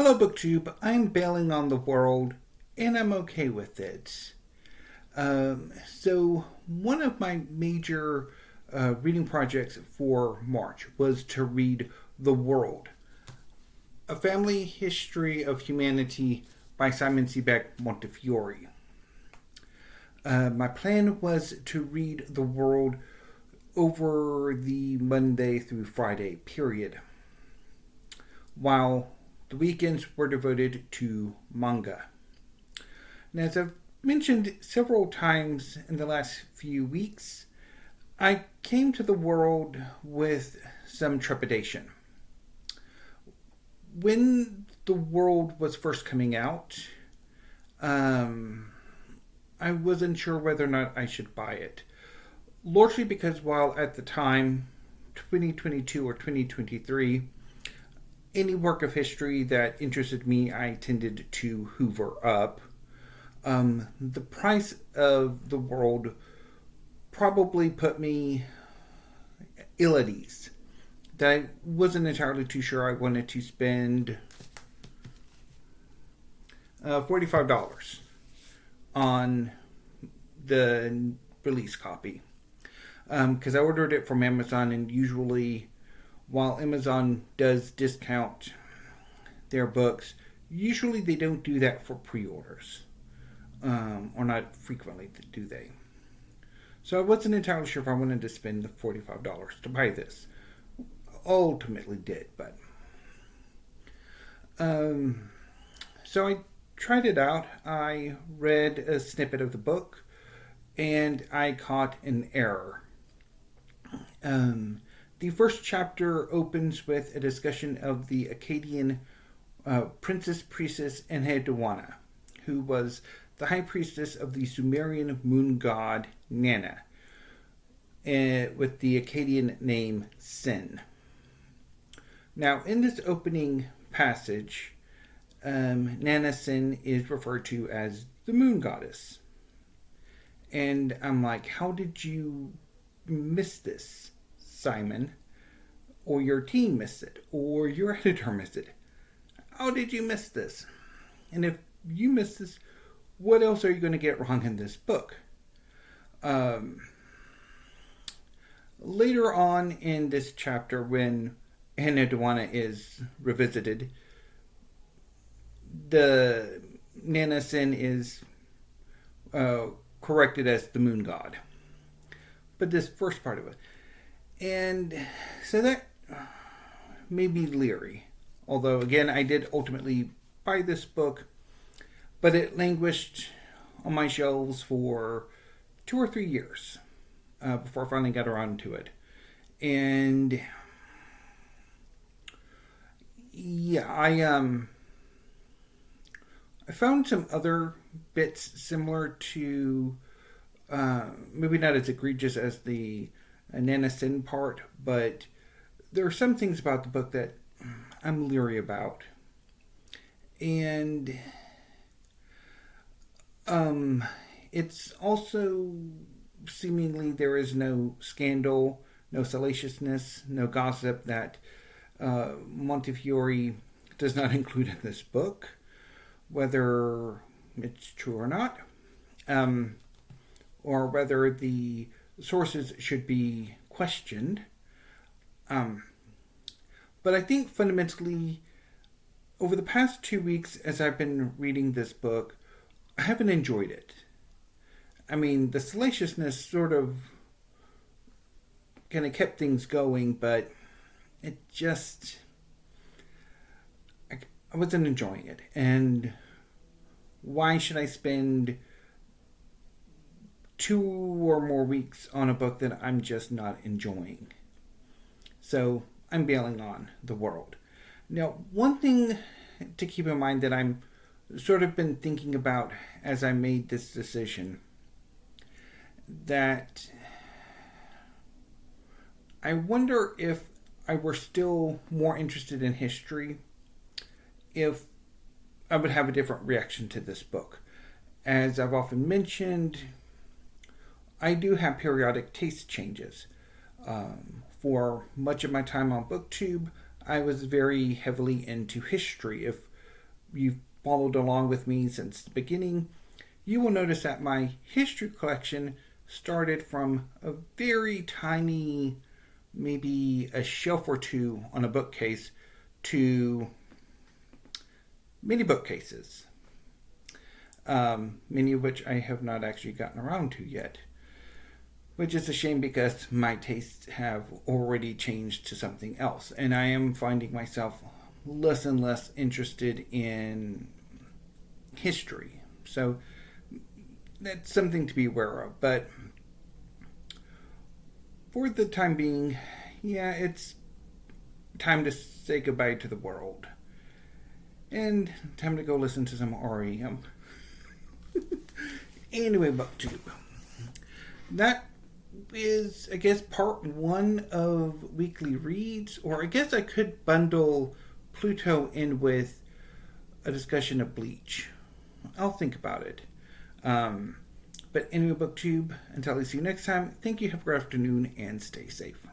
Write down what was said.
Hello, BookTube. I'm bailing on the world, and I'm okay with it. So, one of my major reading projects for March was to read The World, A Family History of Humanity by Simon Sebag Montefiore. My plan was to read The World over the Monday through Friday period, while the weekends were devoted to manga. Now, as I've mentioned several times in the last few weeks, I came to The World with some trepidation. When The World was first coming out, I wasn't sure whether or not I should buy it. Largely because while at the time, 2022 or 2023, any work of history that interested me, I tended to hoover up. The price of The World probably put me ill at ease. That I wasn't entirely too sure I wanted to spend $45 on the release copy. Because I ordered it from Amazon, and usually, while Amazon does discount their books, usually they don't do that for pre-orders. Or not frequently do they. So I wasn't entirely sure if I wanted to spend the $45 to buy this. Ultimately did, but... So I tried it out. I read a snippet of the book, and I caught an error. The first chapter opens with a discussion of the Akkadian princess, priestess Enheduanna, who was the high priestess of the Sumerian moon god Nana, with the Akkadian name Sin. Now, in this opening passage, Nana Sin is referred to as the moon goddess. And I'm like, how did you miss this, Simon? Or your team missed it? Or your editor missed it? How did you miss this? And if you missed this, what else are you going to get wrong in this book? Later on in this chapter, when Enheduanna is revisited, the Nana Sin is corrected as the moon god. But this first part of it. And so that made me leery. Although, again, I did ultimately buy this book, but it languished on my shelves for 2 or 3 years before I finally got around to it. And yeah, I found some other bits similar to, maybe not as egregious as the Nana Sin part, but there are some things about the book that I'm leery about. And it's also seemingly there is no scandal, no salaciousness, no gossip that Montefiore does not include in this book, whether it's true or not, or whether the sources should be questioned. But I think fundamentally, over the past 2 weeks as I've been reading this book, I haven't enjoyed it. I mean, the salaciousness sort of kind of kept things going, but it just... I wasn't enjoying it. And why should I spend 2 or more weeks on a book that I'm just not enjoying? So I'm bailing on The World. Now, one thing to keep in mind that I'm sort of been thinking about as I made this decision, that I wonder if I were still more interested in history, if I would have a different reaction to this book. As I've often mentioned, I do have periodic taste changes. For much of my time on BookTube, I was very heavily into history. If you've followed along with me since the beginning, you will notice that my history collection started from a very tiny, maybe a shelf or two on a bookcase, to many bookcases, many of which I have not actually gotten around to yet, which is a shame because my tastes have already changed to something else, and I am finding myself less and less interested in history. So that's something to be aware of. But for the time being, yeah, it's time to say goodbye to the world. And time to go listen to some REM. Anyway, BookTube. That is, I guess, part one of Weekly Reads. Or I guess I could bundle Pluto in with a discussion of Bleach. I'll think about it. But anyway, BookTube, until I see you next time, thank you, have a good afternoon, and stay safe.